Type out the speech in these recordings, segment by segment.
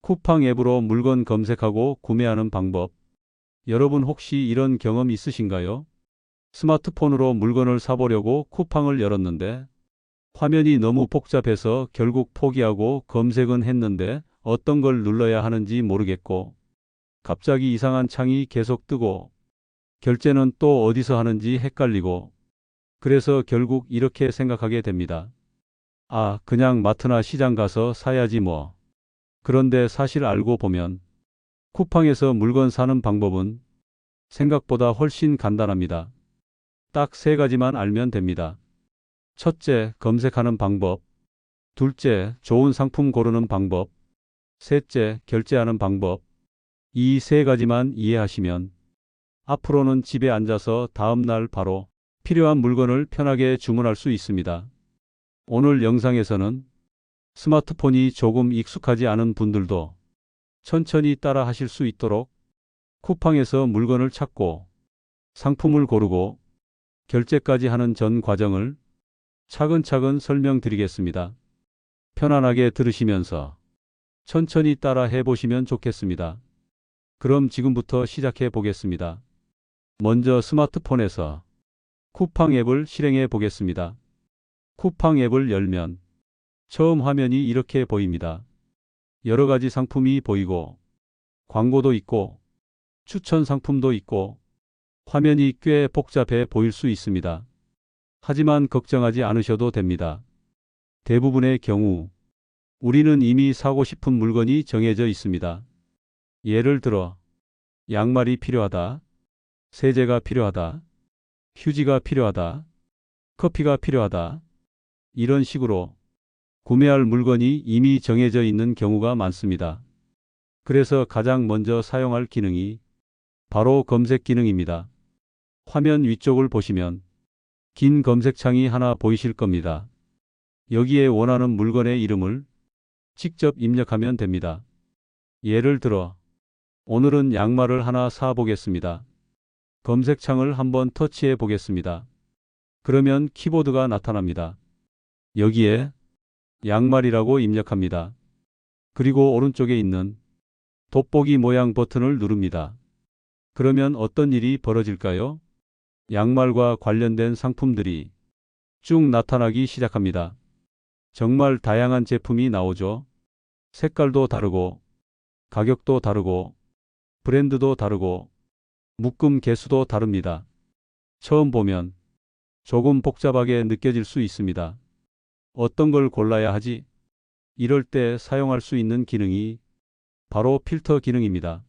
쿠팡 앱으로 물건 검색하고 구매하는 방법. 여러분 혹시 이런 경험 있으신가요? 스마트폰으로 물건을 사보려고 쿠팡을 열었는데 화면이 너무 복잡해서 결국 포기하고 검색은 했는데 어떤 걸 눌러야 하는지 모르겠고 갑자기 이상한 창이 계속 뜨고 결제는 또 어디서 하는지 헷갈리고 그래서 결국 이렇게 생각하게 됩니다. 아, 그냥 마트나 시장 가서 사야지 뭐. 그런데 사실 알고 보면 쿠팡에서 물건 사는 방법은 생각보다 훨씬 간단합니다. 딱 세 가지만 알면 됩니다. 첫째, 검색하는 방법. 둘째, 좋은 상품 고르는 방법. 셋째, 결제하는 방법. 이 세 가지만 이해하시면 앞으로는 집에 앉아서 다음날 바로 필요한 물건을 편하게 주문할 수 있습니다. 오늘 영상에서는 스마트폰이 조금 익숙하지 않은 분들도 천천히 따라 하실 수 있도록 쿠팡에서 물건을 찾고 상품을 고르고 결제까지 하는 전 과정을 차근차근 설명드리겠습니다. 편안하게 들으시면서 천천히 따라 해보시면 좋겠습니다. 그럼 지금부터 시작해 보겠습니다. 먼저 스마트폰에서 쿠팡 앱을 실행해 보겠습니다. 쿠팡 앱을 열면 처음 화면이 이렇게 보입니다. 여러 가지 상품이 보이고 광고도 있고 추천 상품도 있고 화면이 꽤 복잡해 보일 수 있습니다. 하지만 걱정하지 않으셔도 됩니다. 대부분의 경우 우리는 이미 사고 싶은 물건이 정해져 있습니다. 예를 들어 양말이 필요하다, 세제가 필요하다, 휴지가 필요하다, 커피가 필요하다. 이런 식으로 구매할 물건이 이미 정해져 있는 경우가 많습니다. 그래서 가장 먼저 사용할 기능이 바로 검색 기능입니다. 화면 위쪽을 보시면 긴 검색창이 하나 보이실 겁니다. 여기에 원하는 물건의 이름을 직접 입력하면 됩니다. 예를 들어 오늘은 양말을 하나 사 보겠습니다. 검색창을 한번 터치해 보겠습니다. 그러면 키보드가 나타납니다. 여기에 양말이라고 입력합니다. 그리고 오른쪽에 있는 돋보기 모양 버튼을 누릅니다. 그러면 어떤 일이 벌어질까요? 양말과 관련된 상품들이 쭉 나타나기 시작합니다. 정말 다양한 제품이 나오죠. 색깔도 다르고 가격도 다르고 브랜드도 다르고 묶음 개수도 다릅니다. 처음 보면 조금 복잡하게 느껴질 수 있습니다. 어떤 걸 골라야 하지? 이럴 때 사용할 수 있는 기능이 바로 필터 기능입니다.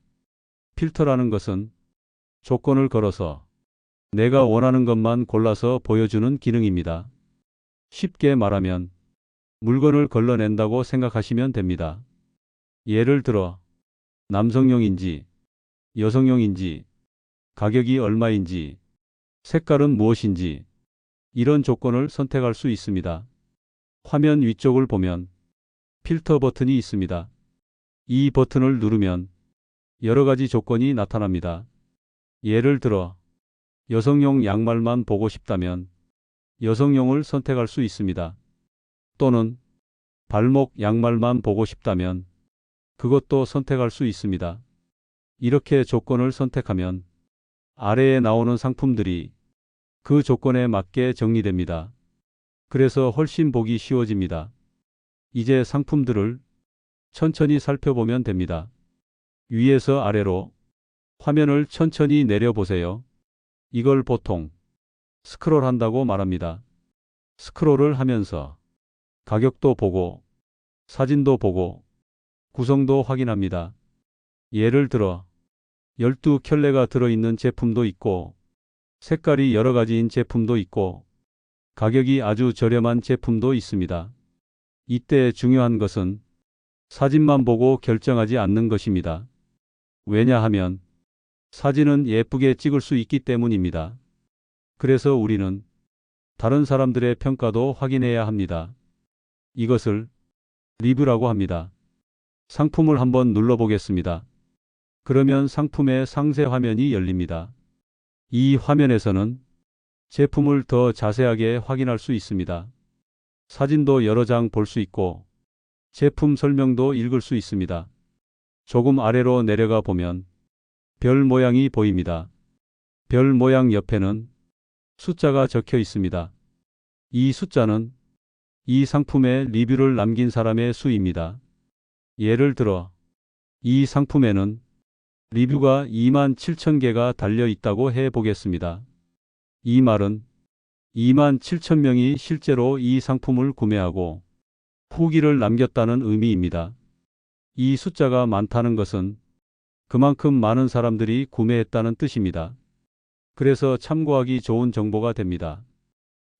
필터라는 것은 조건을 걸어서 내가 원하는 것만 골라서 보여주는 기능입니다. 쉽게 말하면 물건을 걸러낸다고 생각하시면 됩니다. 예를 들어 남성용인지 여성용인지 가격이 얼마인지 색깔은 무엇인지 이런 조건을 선택할 수 있습니다. 화면 위쪽을 보면 필터 버튼이 있습니다. 이 버튼을 누르면 여러 가지 조건이 나타납니다. 예를 들어 여성용 양말만 보고 싶다면 여성용을 선택할 수 있습니다. 또는 발목 양말만 보고 싶다면 그것도 선택할 수 있습니다. 이렇게 조건을 선택하면 아래에 나오는 상품들이 그 조건에 맞게 정리됩니다. 그래서 훨씬 보기 쉬워집니다. 이제 상품들을 천천히 살펴보면 됩니다. 위에서 아래로 화면을 천천히 내려보세요. 이걸 보통 스크롤한다고 말합니다. 스크롤을 하면서 가격도 보고 사진도 보고 구성도 확인합니다. 예를 들어 12켤레가 들어있는 제품도 있고 색깔이 여러 가지인 제품도 있고 가격이 아주 저렴한 제품도 있습니다. 이때 중요한 것은 사진만 보고 결정하지 않는 것입니다. 왜냐하면 사진은 예쁘게 찍을 수 있기 때문입니다. 그래서 우리는 다른 사람들의 평가도 확인해야 합니다. 이것을 리뷰라고 합니다. 상품을 한번 눌러보겠습니다. 그러면 상품의 상세 화면이 열립니다. 이 화면에서는 제품을 더 자세하게 확인할 수 있습니다. 사진도 여러 장 볼 수 있고 제품 설명도 읽을 수 있습니다. 조금 아래로 내려가 보면 별 모양이 보입니다. 별 모양 옆에는 숫자가 적혀 있습니다. 이 숫자는 이 상품의 리뷰를 남긴 사람의 수입니다. 예를 들어 이 상품에는 리뷰가 27,000개가 달려 있다고 해 보겠습니다. 이 말은 27,000명이 실제로 이 상품을 구매하고 후기를 남겼다는 의미입니다. 이 숫자가 많다는 것은 그만큼 많은 사람들이 구매했다는 뜻입니다. 그래서 참고하기 좋은 정보가 됩니다.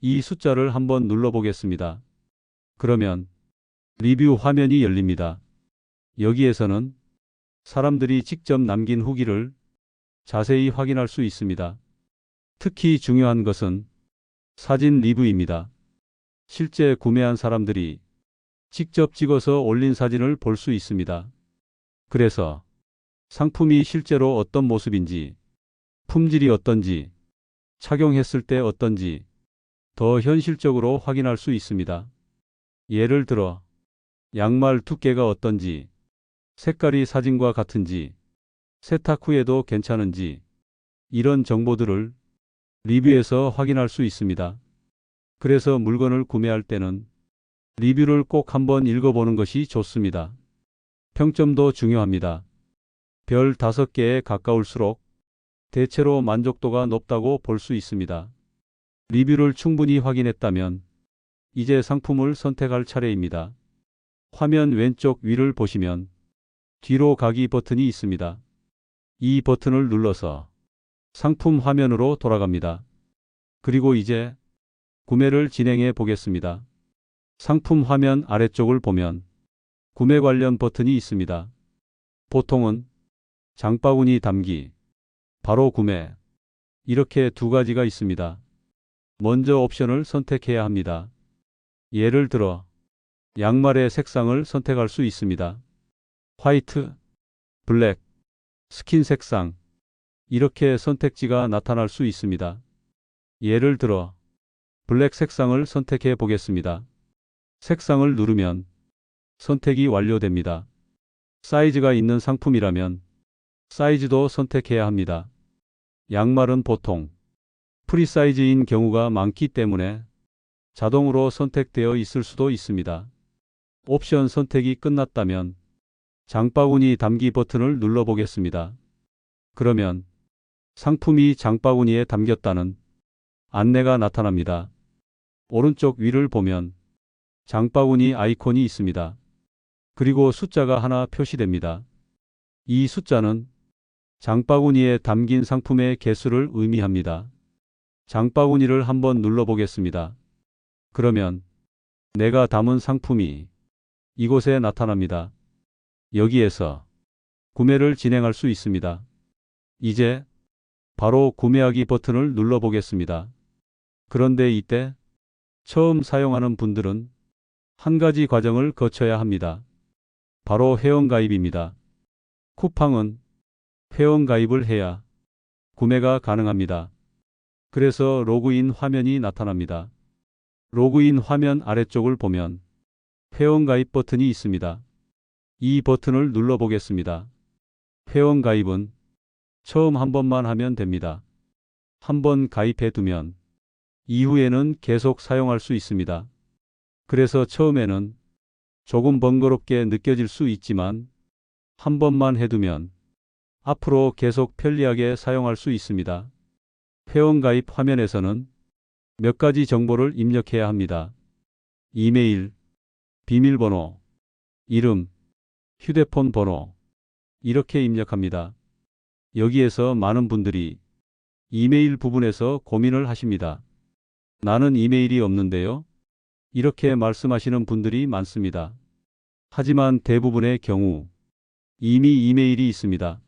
이 숫자를 한번 눌러보겠습니다. 그러면 리뷰 화면이 열립니다. 여기에서는 사람들이 직접 남긴 후기를 자세히 확인할 수 있습니다. 특히 중요한 것은 사진 리뷰입니다. 실제 구매한 사람들이 직접 찍어서 올린 사진을 볼 수 있습니다. 그래서 상품이 실제로 어떤 모습인지, 품질이 어떤지, 착용했을 때 어떤지 더 현실적으로 확인할 수 있습니다. 예를 들어 양말 두께가 어떤지, 색깔이 사진과 같은지, 세탁 후에도 괜찮은지 이런 정보들을 리뷰에서 확인할 수 있습니다. 그래서 물건을 구매할 때는 리뷰를 꼭 한번 읽어보는 것이 좋습니다. 평점도 중요합니다. 별 5개에 가까울수록 대체로 만족도가 높다고 볼 수 있습니다. 리뷰를 충분히 확인했다면 이제 상품을 선택할 차례입니다. 화면 왼쪽 위를 보시면 뒤로 가기 버튼이 있습니다. 이 버튼을 눌러서 상품 화면으로 돌아갑니다. 그리고 이제 구매를 진행해 보겠습니다. 상품 화면 아래쪽을 보면 구매 관련 버튼이 있습니다. 보통은 장바구니 담기, 바로 구매 이렇게 두 가지가 있습니다. 먼저 옵션을 선택해야 합니다. 예를 들어 양말의 색상을 선택할 수 있습니다. 화이트, 블랙, 스킨 색상 이렇게 선택지가 나타날 수 있습니다. 예를 들어 블랙 색상을 선택해 보겠습니다. 색상을 누르면 선택이 완료됩니다. 사이즈가 있는 상품이라면 사이즈도 선택해야 합니다. 양말은 보통 프리사이즈인 경우가 많기 때문에 자동으로 선택되어 있을 수도 있습니다. 옵션 선택이 끝났다면 장바구니 담기 버튼을 눌러보겠습니다. 그러면 상품이 장바구니에 담겼다는 안내가 나타납니다. 오른쪽 위를 보면 장바구니 아이콘이 있습니다. 그리고 숫자가 하나 표시됩니다. 이 숫자는 장바구니에 담긴 상품의 개수를 의미합니다. 장바구니를 한번 눌러보겠습니다. 그러면 내가 담은 상품이 이곳에 나타납니다. 여기에서 구매를 진행할 수 있습니다. 이제 바로 구매하기 버튼을 눌러보겠습니다. 그런데 이때 처음 사용하는 분들은 한 가지 과정을 거쳐야 합니다. 바로 회원가입입니다. 쿠팡은 회원가입을 해야 구매가 가능합니다. 그래서 로그인 화면이 나타납니다. 로그인 화면 아래쪽을 보면 회원가입 버튼이 있습니다. 이 버튼을 눌러보겠습니다. 회원가입은 처음 한 번만 하면 됩니다. 한 번 가입해 두면 이후에는 계속 사용할 수 있습니다. 그래서 처음에는 조금 번거롭게 느껴질 수 있지만 한 번만 해두면 앞으로 계속 편리하게 사용할 수 있습니다. 회원가입 화면에서는 몇 가지 정보를 입력해야 합니다. 이메일, 비밀번호, 이름, 휴대폰 번호 이렇게 입력합니다. 여기에서 많은 분들이 이메일 부분에서 고민을 하십니다. 나는 이메일이 없는데요. 이렇게 말씀하시는 분들이 많습니다. 하지만 대부분의 경우 이미 이메일이 있습니다.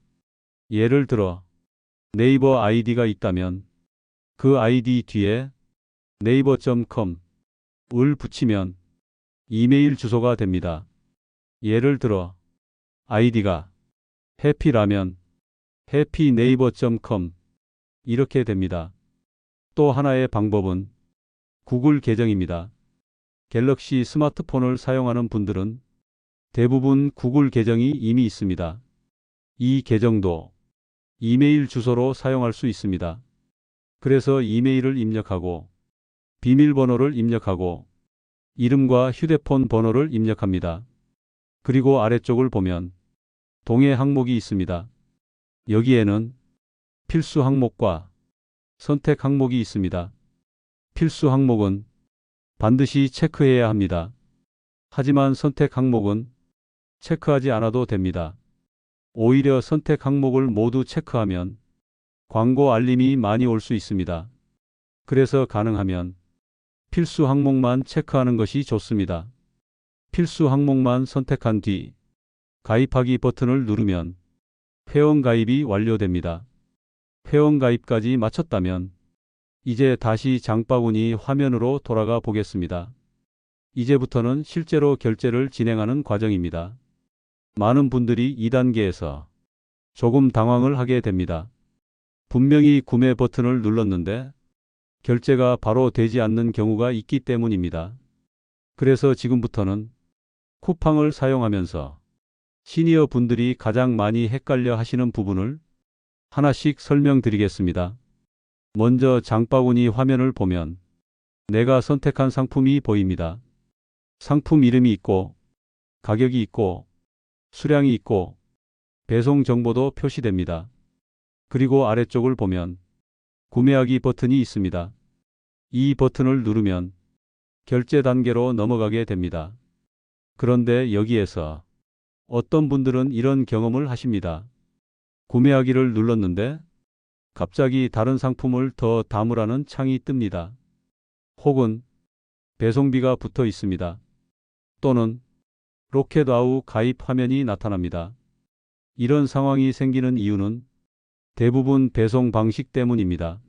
예를 들어 네이버 아이디가 있다면 그 아이디 뒤에 naver.com을 붙이면 이메일 주소가 됩니다. 예를 들어 아이디가 해피라면 happynaver.com 이렇게 됩니다. 또 하나의 방법은 구글 계정입니다. 갤럭시 스마트폰을 사용하는 분들은 대부분 구글 계정이 이미 있습니다. 이 계정도 이메일 주소로 사용할 수 있습니다. 그래서 이메일을 입력하고 비밀번호를 입력하고 이름과 휴대폰 번호를 입력합니다. 그리고 아래쪽을 보면 동의 항목이 있습니다. 여기에는 필수 항목과 선택 항목이 있습니다. 필수 항목은 반드시 체크해야 합니다. 하지만 선택 항목은 체크하지 않아도 됩니다. 오히려 선택 항목을 모두 체크하면 광고 알림이 많이 올 수 있습니다. 그래서 가능하면 필수 항목만 체크하는 것이 좋습니다. 필수 항목만 선택한 뒤 가입하기 버튼을 누르면 회원 가입이 완료됩니다. 회원 가입까지 마쳤다면 이제 다시 장바구니 화면으로 돌아가 보겠습니다. 이제부터는 실제로 결제를 진행하는 과정입니다. 많은 분들이 2단계에서 조금 당황을 하게 됩니다. 분명히 구매 버튼을 눌렀는데 결제가 바로 되지 않는 경우가 있기 때문입니다. 그래서 지금부터는 쿠팡을 사용하면서 시니어 분들이 가장 많이 헷갈려 하시는 부분을 하나씩 설명드리겠습니다. 먼저 장바구니 화면을 보면 내가 선택한 상품이 보입니다. 상품 이름이 있고 가격이 있고 수량이 있고 배송 정보도 표시됩니다. 그리고 아래쪽을 보면 구매하기 버튼이 있습니다. 이 버튼을 누르면 결제 단계로 넘어가게 됩니다. 그런데 여기에서 어떤 분들은 이런 경험을 하십니다. 구매하기를 눌렀는데 갑자기 다른 상품을 더 담으라는 창이 뜹니다. 혹은 배송비가 붙어 있습니다. 또는 로켓아웃 가입 화면이 나타납니다. 이런 상황이 생기는 이유는 대부분 배송 방식 때문입니다.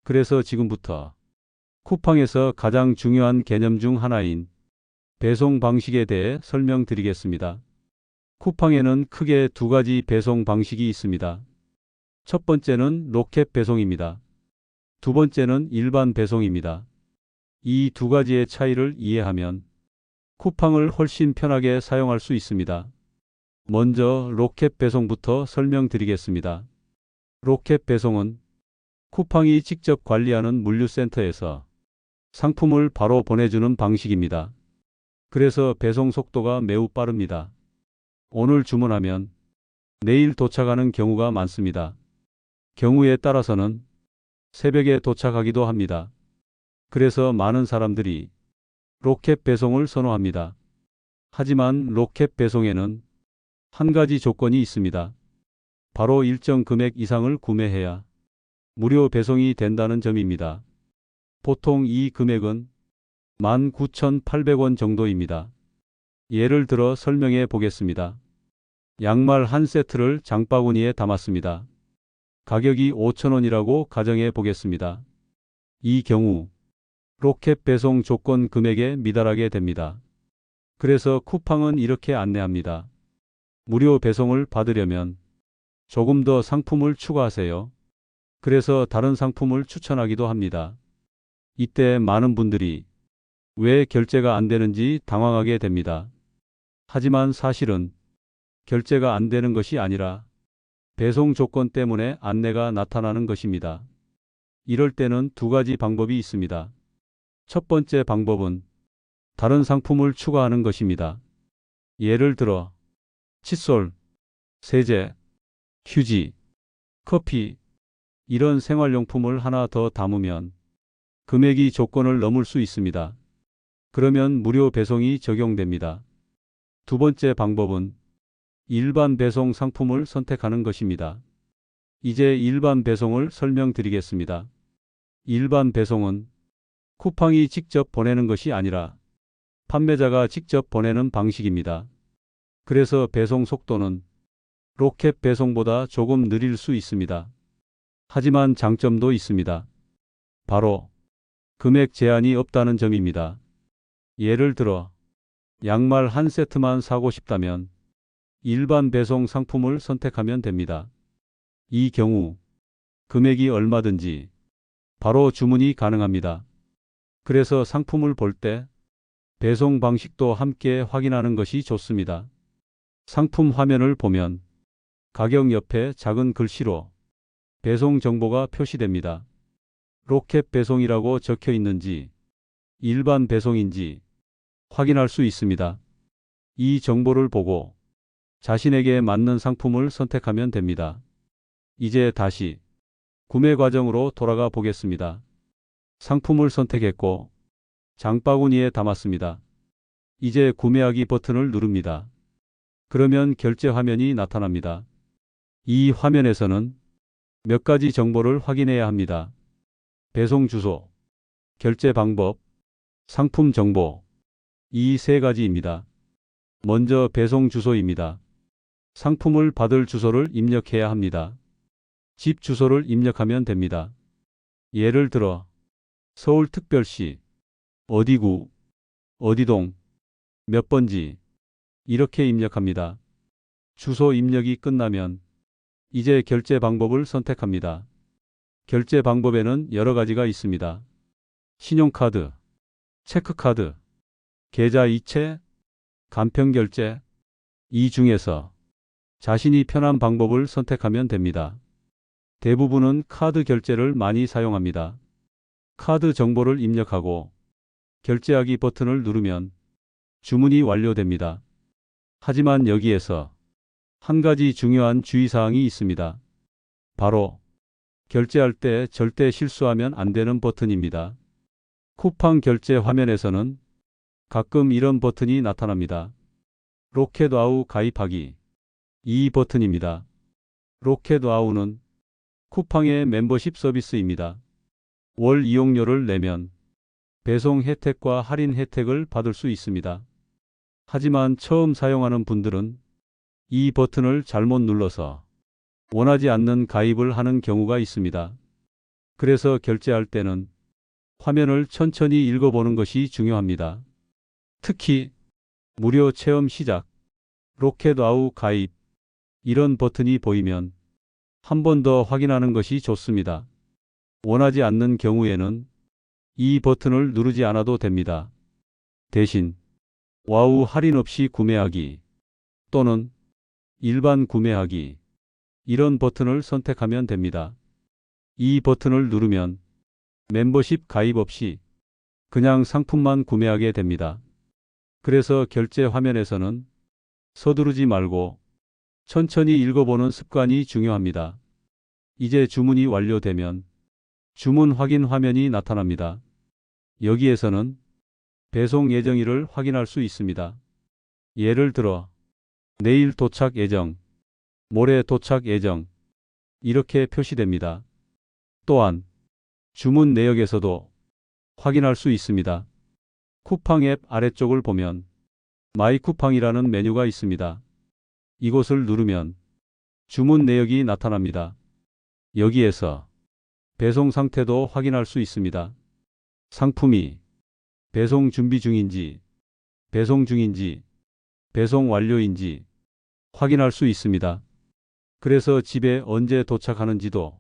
그래서 지금부터 쿠팡에서 가장 중요한 개념 중 하나인 배송 방식에 대해 설명드리겠습니다. 쿠팡에는 크게 두 가지 배송 방식이 있습니다. 첫 번째는 로켓 배송입니다. 두 번째는 일반 배송입니다. 이 두 가지의 차이를 이해하면 쿠팡을 훨씬 편하게 사용할 수 있습니다. 먼저 로켓 배송부터 설명드리겠습니다. 로켓 배송은 쿠팡이 직접 관리하는 물류센터에서 상품을 바로 보내주는 방식입니다. 그래서 배송 속도가 매우 빠릅니다. 오늘 주문하면 내일 도착하는 경우가 많습니다. 경우에 따라서는 새벽에 도착하기도 합니다. 그래서 많은 사람들이 로켓 배송을 선호합니다. 하지만 로켓 배송에는 한 가지 조건이 있습니다. 바로 일정 금액 이상을 구매해야 무료 배송이 된다는 점입니다. 보통 이 금액은 19,800원 정도입니다. 예를 들어 설명해 보겠습니다. 양말 한 세트를 장바구니에 담았습니다. 가격이 5,000원이라고 가정해 보겠습니다. 이 경우 로켓 배송 조건 금액에 미달하게 됩니다. 그래서 쿠팡은 이렇게 안내합니다. 무료 배송을 받으려면 조금 더 상품을 추가하세요. 그래서 다른 상품을 추천하기도 합니다. 이때 많은 분들이 왜 결제가 안 되는지 당황하게 됩니다. 하지만 사실은 결제가 안 되는 것이 아니라 배송 조건 때문에 안내가 나타나는 것입니다. 이럴 때는 두 가지 방법이 있습니다. 첫 번째 방법은 다른 상품을 추가하는 것입니다. 예를 들어 칫솔, 세제, 휴지, 커피 이런 생활용품을 하나 더 담으면 금액이 조건을 넘을 수 있습니다. 그러면 무료 배송이 적용됩니다. 두 번째 방법은 일반 배송 상품을 선택하는 것입니다. 이제 일반 배송을 설명드리겠습니다. 일반 배송은 쿠팡이 직접 보내는 것이 아니라 판매자가 직접 보내는 방식입니다. 그래서 배송 속도는 로켓 배송보다 조금 느릴 수 있습니다. 하지만 장점도 있습니다. 바로 금액 제한이 없다는 점입니다. 예를 들어 양말 한 세트만 사고 싶다면 일반 배송 상품을 선택하면 됩니다. 이 경우 금액이 얼마든지 바로 주문이 가능합니다. 그래서 상품을 볼 때 배송 방식도 함께 확인하는 것이 좋습니다. 상품 화면을 보면 가격 옆에 작은 글씨로 배송 정보가 표시됩니다. 로켓 배송이라고 적혀 있는지 일반 배송인지 확인할 수 있습니다. 이 정보를 보고 자신에게 맞는 상품을 선택하면 됩니다. 이제 다시 구매 과정으로 돌아가 보겠습니다. 상품을 선택했고 장바구니에 담았습니다. 이제 구매하기 버튼을 누릅니다. 그러면 결제 화면이 나타납니다. 이 화면에서는 몇 가지 정보를 확인해야 합니다. 배송 주소, 결제 방법, 상품 정보. 이 세 가지입니다. 먼저 배송 주소입니다. 상품을 받을 주소를 입력해야 합니다. 집 주소를 입력하면 됩니다. 예를 들어 서울특별시 어디구, 어디동, 몇 번지 이렇게 입력합니다. 주소 입력이 끝나면 이제 결제 방법을 선택합니다. 결제 방법에는 여러 가지가 있습니다. 신용카드, 체크카드, 계좌이체, 간편결제. 이 중에서 자신이 편한 방법을 선택하면 됩니다. 대부분은 카드 결제를 많이 사용합니다. 카드 정보를 입력하고 결제하기 버튼을 누르면 주문이 완료됩니다. 하지만 여기에서 한 가지 중요한 주의사항이 있습니다. 바로 결제할 때 절대 실수하면 안 되는 버튼입니다. 쿠팡 결제 화면에서는 가끔 이런 버튼이 나타납니다. 로켓와우 가입하기. 이 버튼입니다. 로켓와우는 쿠팡의 멤버십 서비스입니다. 월 이용료를 내면 배송 혜택과 할인 혜택을 받을 수 있습니다. 하지만 처음 사용하는 분들은 이 버튼을 잘못 눌러서 원하지 않는 가입을 하는 경우가 있습니다. 그래서 결제할 때는 화면을 천천히 읽어보는 것이 중요합니다. 특히 무료 체험 시작, 로켓와우 가입 이런 버튼이 보이면 한 번 더 확인하는 것이 좋습니다. 원하지 않는 경우에는 이 버튼을 누르지 않아도 됩니다. 대신 와우 할인 없이 구매하기 또는 일반 구매하기 이런 버튼을 선택하면 됩니다. 이 버튼을 누르면 멤버십 가입 없이 그냥 상품만 구매하게 됩니다. 그래서 결제 화면에서는 서두르지 말고 천천히 읽어보는 습관이 중요합니다. 이제 주문이 완료되면 주문 확인 화면이 나타납니다. 여기에서는 배송 예정일을 확인할 수 있습니다. 예를 들어 내일 도착 예정, 모레 도착 예정 이렇게 표시됩니다. 또한 주문 내역에서도 확인할 수 있습니다. 쿠팡 앱 아래쪽을 보면 마이 쿠팡이라는 메뉴가 있습니다. 이곳을 누르면 주문 내역이 나타납니다. 여기에서 배송 상태도 확인할 수 있습니다. 상품이 배송 준비 중인지, 배송 중인지, 배송 완료인지 확인할 수 있습니다. 그래서 집에 언제 도착하는지도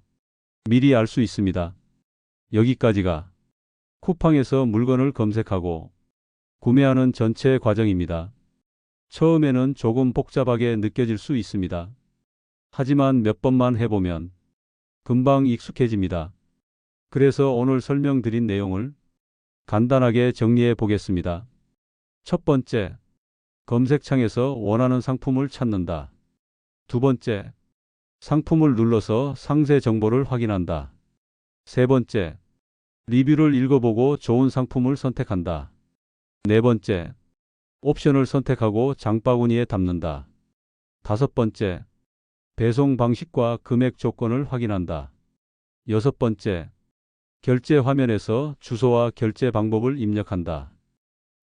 미리 알 수 있습니다. 여기까지가 쿠팡에서 물건을 검색하고 구매하는 전체 과정입니다. 처음에는 조금 복잡하게 느껴질 수 있습니다. 하지만 몇 번만 해보면 금방 익숙해집니다. 그래서 오늘 설명드린 내용을 간단하게 정리해 보겠습니다. 첫 번째, 검색창에서 원하는 상품을 찾는다. 두 번째, 상품을 눌러서 상세 정보를 확인한다. 세 번째, 리뷰를 읽어보고 좋은 상품을 선택한다. 네 번째, 옵션을 선택하고 장바구니에 담는다. 다섯 번째, 배송 방식과 금액 조건을 확인한다. 여섯 번째, 결제 화면에서 주소와 결제 방법을 입력한다.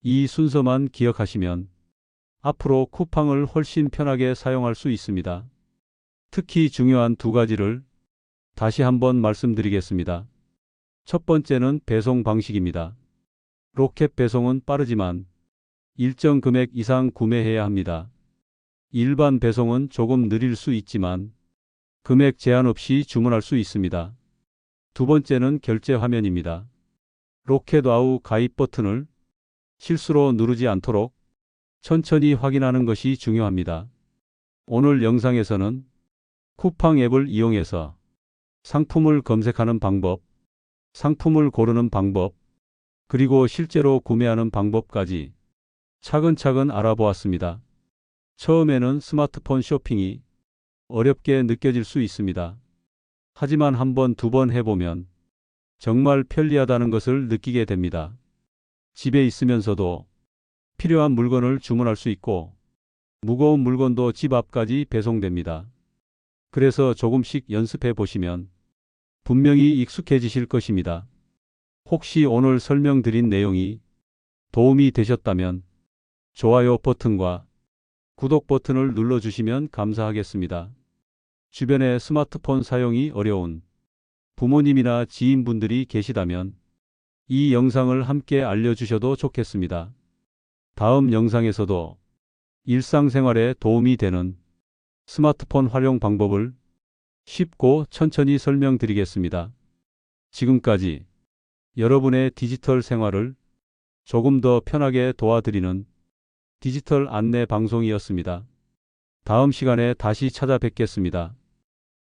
이 순서만 기억하시면 앞으로 쿠팡을 훨씬 편하게 사용할 수 있습니다. 특히 중요한 두 가지를 다시 한번 말씀드리겠습니다. 첫 번째는 배송 방식입니다. 로켓 배송은 빠르지만 일정 금액 이상 구매해야 합니다. 일반 배송은 조금 느릴 수 있지만 금액 제한 없이 주문할 수 있습니다. 두 번째는 결제 화면입니다. 로켓와우 가입 버튼을 실수로 누르지 않도록 천천히 확인하는 것이 중요합니다. 오늘 영상에서는 쿠팡 앱을 이용해서 상품을 검색하는 방법, 상품을 고르는 방법, 그리고 실제로 구매하는 방법까지 차근차근 알아보았습니다. 처음에는 스마트폰 쇼핑이 어렵게 느껴질 수 있습니다. 하지만 한 번, 두 번 해보면 정말 편리하다는 것을 느끼게 됩니다. 집에 있으면서도 필요한 물건을 주문할 수 있고 무거운 물건도 집 앞까지 배송됩니다. 그래서 조금씩 연습해 보시면 분명히 익숙해지실 것입니다. 혹시 오늘 설명드린 내용이 도움이 되셨다면 좋아요 버튼과 구독 버튼을 눌러주시면 감사하겠습니다. 주변에 스마트폰 사용이 어려운 부모님이나 지인분들이 계시다면 이 영상을 함께 알려주셔도 좋겠습니다. 다음 영상에서도 일상생활에 도움이 되는 스마트폰 활용 방법을 쉽고 천천히 설명드리겠습니다. 지금까지 여러분의 디지털 생활을 조금 더 편하게 도와드리는 디지털 안내 방송이었습니다. 다음 시간에 다시 찾아뵙겠습니다.